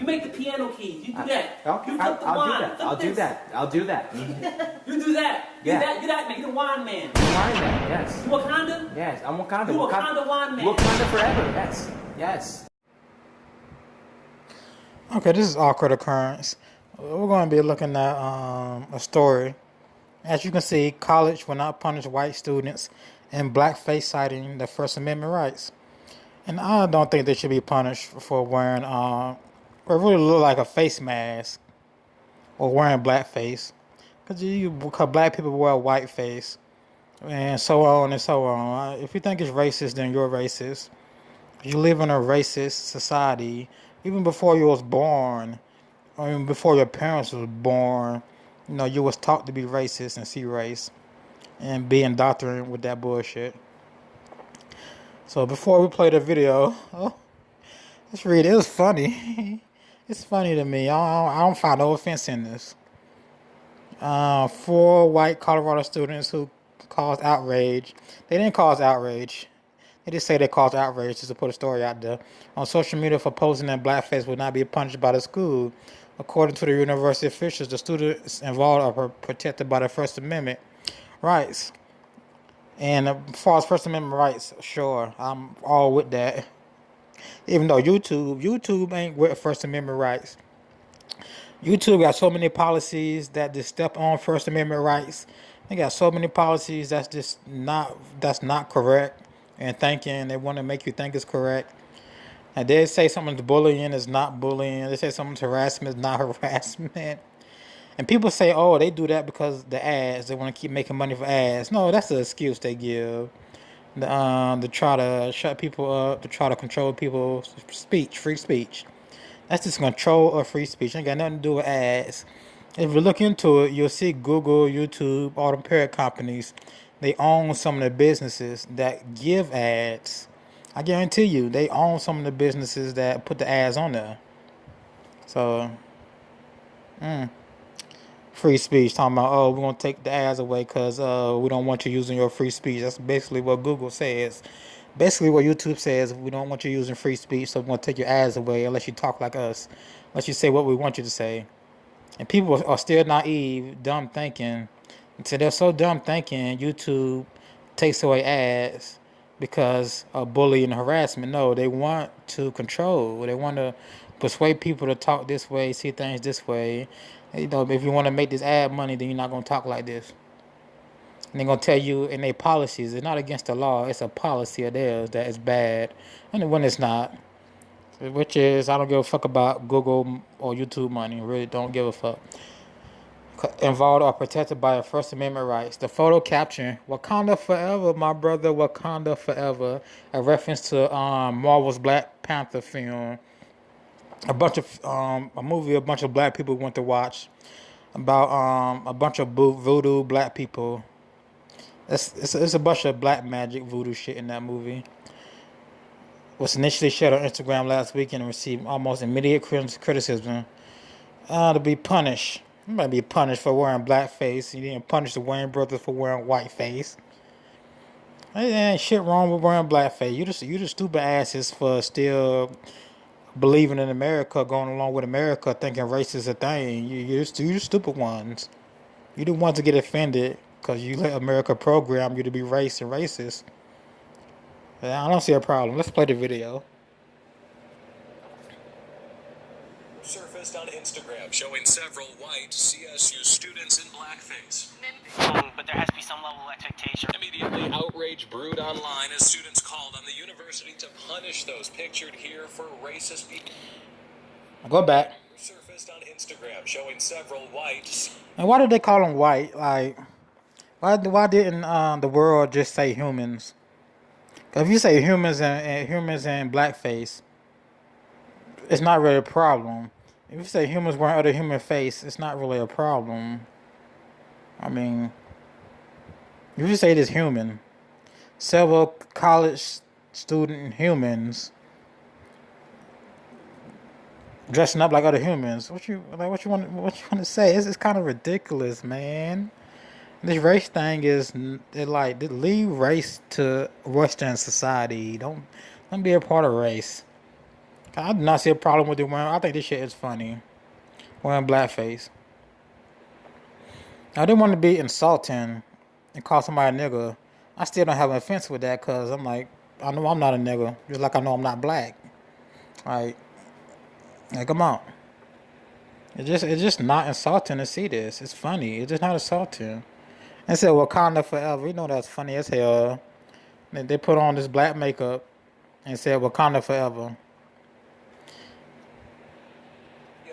You make the piano keys. You do that. Okay, You flip the wine. I'll do that. I'll do that. You do that. Yeah. You that man. You the wine man. I'm wine man, yes. You Wakanda? Yes, I'm Wakanda. You Wakanda wine man. Wakanda forever, yes. Yes. Okay, this is awkward occurrence. We're going to be looking at a story. As you can see, college will not punish white students in blackface citing the First Amendment rights. And I don't think they should be punished for wearing what really look like a face mask or wearing blackface. Because black people wear white face and so on and so on. If you think it's racist, then you're racist. You live in a racist society. Even before you was born, or even before your parents was born, you know, you was taught to be racist and see race and be indoctrinated with that bullshit. So before we play the video, let's read it. It was funny. It's funny to me. I don't find no offense in this. 4 white Colorado students who caused outrage. They didn't cause outrage. They just say they caused outrage just to put a story out there on social media for posing that blackface would not be punished by the school. According to the university officials, the students involved are protected by the First Amendment rights. And as far as First Amendment rights, sure, I'm all with that. Even though YouTube ain't with First Amendment rights. YouTube got so many policies that just step on First Amendment rights. They got so many policies that's not correct and thinking. They want to make you think it's correct. And they say something's bullying is not bullying. They say something's harassment is not harassment. And people say, oh, they do that because the ads. They want to keep making money for ads. No, that's the excuse they give. To try to shut people up, to try to control people's speech, free speech. That's just control of free speech. It ain't got nothing to do with ads. If you look into it, you'll see Google, YouTube, all the parent companies. They own some of the businesses that give ads. I guarantee you, they own some of the businesses that put the ads on there. So, free speech, talking about, oh, we're going to take the ads away because we don't want you using your free speech. That's basically what Google says. Basically what YouTube says, we don't want you using free speech, so we're going to take your ads away unless you talk like us, unless you say what we want you to say. And people are still naive, dumb thinking. Until they're so dumb thinking, YouTube takes away ads because of bullying and harassment. No, they want to control. They want to persuade people to talk this way, see things this way. You know, if you want to make this ad money, then you're not going to talk like this. And they're going to tell you in their policies, it's not against the law, it's a policy of theirs that is bad. And when it's not, which is, I don't give a fuck about Google or YouTube money, really don't give a fuck. Involved are protected by the First Amendment rights. The photo caption, Wakanda forever, my brother, Wakanda forever, a reference to Marvel's Black Panther film. A movie a bunch of black people went to watch about a bunch of voodoo black people. It's a bunch of black magic voodoo shit in that movie. Was initially shared on Instagram last week and received almost immediate criticism. To be punished. You might be punished for wearing blackface. You didn't punish the Wayne brothers for wearing whiteface. There ain't shit wrong with wearing blackface. You the stupid asses for still believing in America, going along with America, thinking race is a thing. You're the stupid ones. You the ones to get offended because you let America program you to be racist. I don't see a problem. Let's play the video. Surfaced on Instagram showing several white CSU students in blackface. But there has to be some level of expectation. Immediately, outrage brewed online as students called on the university to punish those pictured here for racist people. Go back. Surfaced on Instagram showing several white. And why did they call them white? Like, why didn't the world just say humans? Because if you say humans and blackface, it's not really a problem. If you say humans wearing other human face, it's not really a problem. I mean, if you say it is human, several college student humans dressing up like other humans. What you want to say? It's kind of ridiculous, man. This race thing is leave race to Western society. Don't be a part of race. I do not see a problem with it wearing. I think this shit is funny. Wearing blackface. I didn't want to be insulting and call somebody a nigga. I still don't have an offense with that because I'm like, I know I'm not a nigga, just like I know I'm not black. Like come on. It's just not insulting to see this. It's funny. It's just not insulting. And said Wakanda forever. You know that's funny as hell. They put on this black makeup and said Wakanda forever.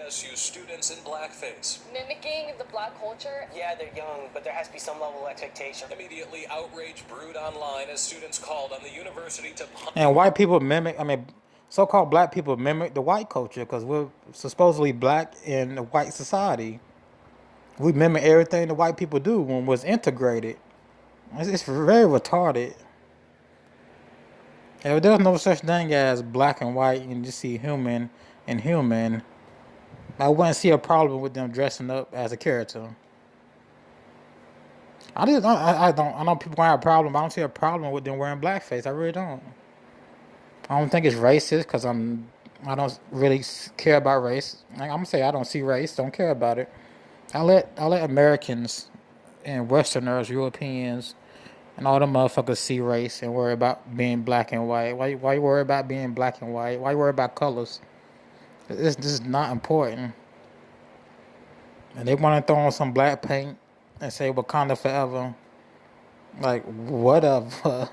SU students in blackface. Mimicking the black culture. Yeah, they're young, but there has to be some level of expectation. Immediately, outrage brewed online as students called on the university to punish. And white people mimic. I mean, so-called black people mimic the white culture because we're supposedly black in the white society. We mimic everything the white people do when it was integrated. It's very retarded. If there's no such thing as black and white, and you just see human and human, I wouldn't see a problem with them dressing up as a character. I know people have a problem. But I don't see a problem with them wearing blackface. I really don't. I don't think it's racist because I don't really care about race. Like, I'm gonna say I don't see race. Don't care about it. I let Americans and Westerners, Europeans, and all the motherfuckers see race and worry about being black and white. Why you worry about being black and white? Why you worry about colors? This is not important. And they want to throw on some black paint and say Wakanda forever. Like, whatever.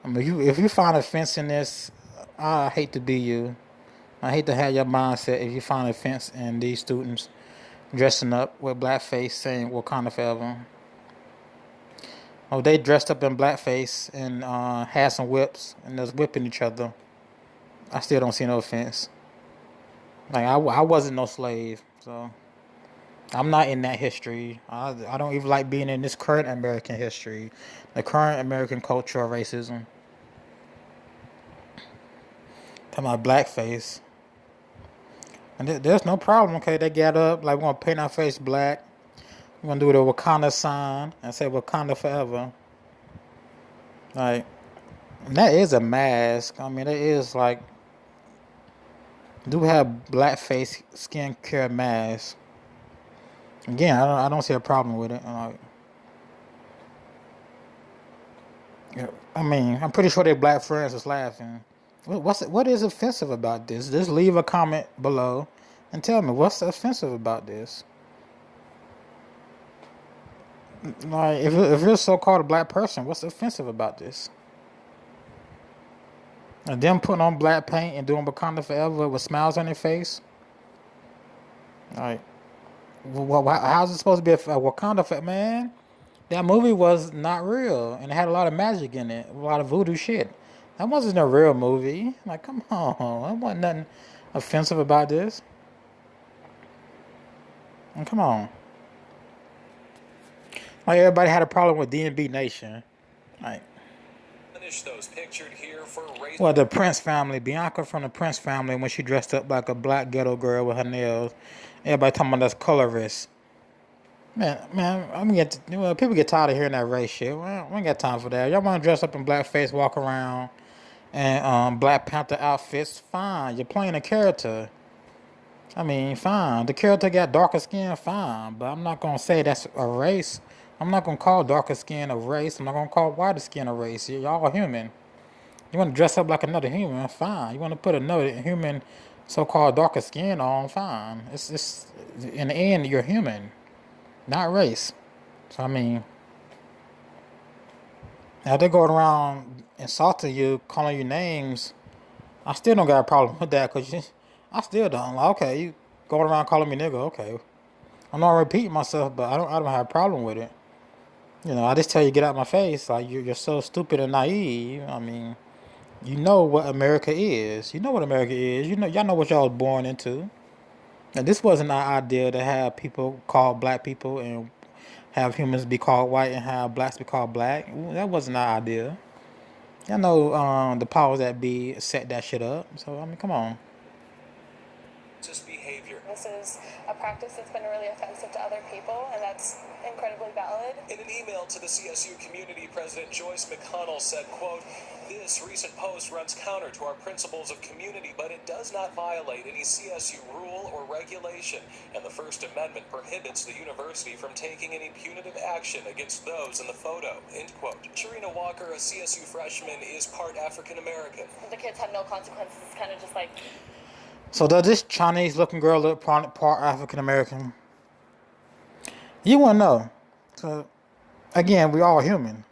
I mean, if you find offense in this, I hate to be you. I hate to have your mindset if you find offense in these students dressing up with blackface saying Wakanda forever. Oh, they dressed up in blackface and had some whips and was whipping each other. I still don't see no offense. Like, I wasn't no slave, so I'm not in that history. I don't even like being in this current American history, the current American culture of racism. Talking about blackface. And there's no problem, okay? They get up, like, we're going to paint our face black. We're going to do the Wakanda sign and say Wakanda forever. Like, that is a mask. I mean, it is, like, do have blackface skincare masks. Again, I don't see a problem with it. I mean, I'm pretty sure their black friends was laughing. What is offensive about this? Just leave a comment below and tell me what's offensive about this. Like, if you're so-called a black person, what's offensive about this? And them putting on black paint and doing Wakanda forever with smiles on their face. Like, how's it supposed to be a Wakanda forever, man? That movie was not real, and it had a lot of magic in it, a lot of voodoo shit. That wasn't a real movie. Like, come on, there wasn't nothing offensive about this. And come on. Like, everybody had a problem with D&B Nation. Like, Punish those pictured here for race. well, the Prince family, Bianca from the Prince family, when she dressed up like a black ghetto girl with her nails, everybody talking about that's colorist. Man, people get tired of hearing that race shit. We ain't got time for that. Y'all want to dress up in blackface, walk around, and Black Panther outfits? Fine, you're playing a character. I mean, fine. The character got darker skin, fine. But I'm not gonna say that's a race. I'm not gonna call darker skin a race. I'm not gonna call whiter skin a race. Y'all are human. You want to dress up like another human? Fine. You want to put another human, so-called darker skin on? Fine. It's in the end, you're human, not race. So I mean, now they're going around insulting you, calling you names. I still don't got a problem with that because I still don't. Like, okay, you going around calling me nigga? Okay, I'm not repeating myself, but I don't have a problem with it. You know, I just tell you get out my face. Like you're so stupid and naive. I mean, you know what America is. You know what America is. Y'all know what y'all was born into. And this wasn't our idea to have people call black people and have humans be called white and have blacks be called black. That wasn't our idea. Y'all know the powers that be set that shit up. So, I mean, come on. racist behavior. This is a practice that's been really offensive to other people, and that's incredibly valid. In an email to the CSU community, President Joyce McConnell said, quote, "This recent post runs counter to our principles of community, but it does not violate any CSU rule or regulation, and the First Amendment prohibits the university from taking any punitive action against those in the photo," end quote. Sharina Walker, a CSU freshman, is part African American. The kids had no consequences. It's kind of just like... So does this Chinese-looking girl look part African American? You wouldn't know. So again, we all human.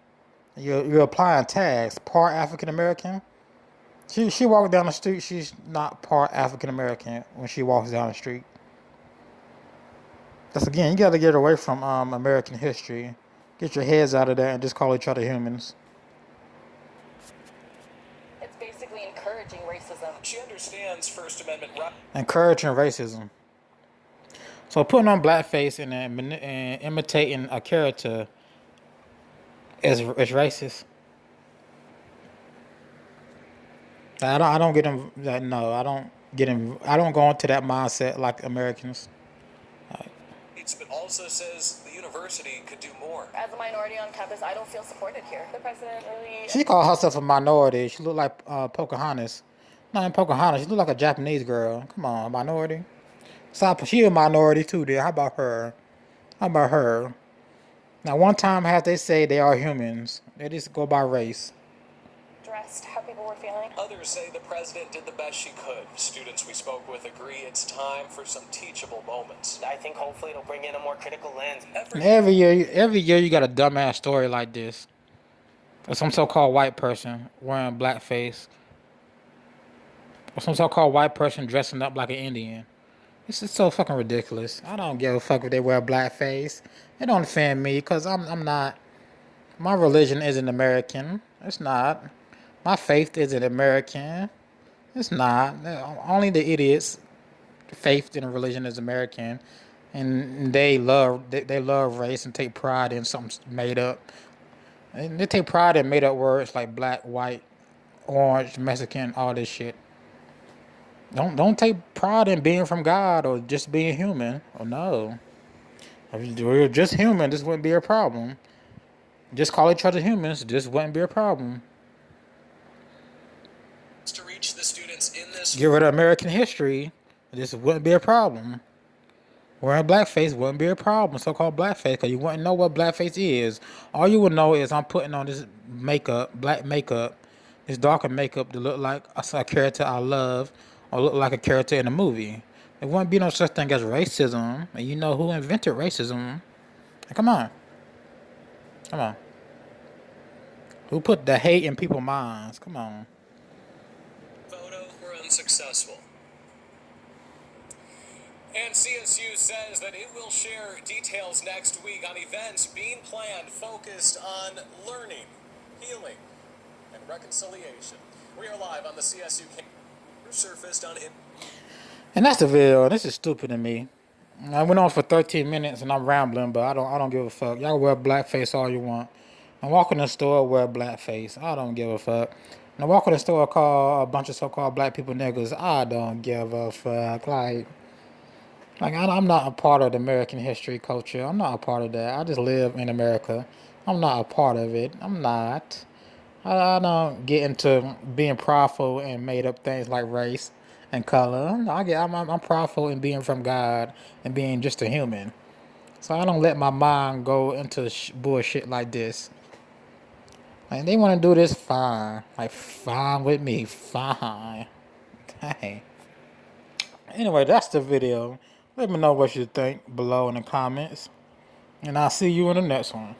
You're applying tags. Part African American. She walked down the street. She's not part African American when she walks down the street. That's again. You got to get away from American history. Get your heads out of there and just call each other humans. It's basically encouraging racism. She understands First Amendment rights. Encouraging racism. So putting on blackface and imitating a character is racist. I don't get them. No, I don't get them. I don't go into that mindset like Americans. But also says the university could do more. As a minority on campus, I don't feel supported here. The president really... She called herself a minority. She looked like Pocahontas. Not in Pocahontas. She looked like a Japanese girl. Come on, minority. Stop. She a minority too. There. How about her? How about her? Now, one time, as they say, they are humans. They just go by race. Addressed how people were feeling. Others say the president did the best she could. Students we spoke with agree it's time for some teachable moments. I think hopefully it'll bring in a more critical lens. Every year you got a dumbass story like this. Or some so-called white person wearing blackface. Or some so-called white person dressing up like an Indian. This is so fucking ridiculous. I don't give a fuck if they wear blackface. It don't offend me because I'm not. My religion isn't American. It's not. My faith isn't American. It's not. Only the idiots' faith in religion is American, and they love race and take pride in something made up. And they take pride in made up words like black, white, orange, Mexican, all this shit. Don't take pride in being from God or just being human. Oh no. If we were just human, this wouldn't be a problem. Just call each other humans, this wouldn't be a problem. To reach the students in this... Get rid of American history, this wouldn't be a problem. Wearing blackface wouldn't be a problem, so-called blackface, because you wouldn't know what blackface is. All you would know is I'm putting on this makeup, black makeup, this darker makeup to look like a character I love, or look like a character in a movie. There wouldn't be no such thing as racism, and you know who invented racism. Come on. Come on. Who put the hate in people's minds? Come on. Photo were unsuccessful. And CSU says that it will share details next week on events being planned focused on learning, healing, and reconciliation. We are live on the CSU campus. Surfaced on it. And that's the video. This is stupid to me. I went on for 13 minutes and I'm rambling, but I don't give a fuck. Y'all wear blackface all you want. I walk in the store, wear blackface. I don't give a fuck. And I walk in the store, call a bunch of so-called black people niggas. I don't give a fuck. Like I'm not a part of the American history culture. I'm not a part of that. I just live in America. I'm not a part of it. I'm not. I don't get into being prideful and made up things like race and color. I'm prideful in being from God and being just a human. So I don't let my mind go into bullshit like this. Like they want to do this, fine. Like fine with me, fine. Hey. Anyway, that's the video. Let me know what you think below in the comments. And I'll see you in the next one.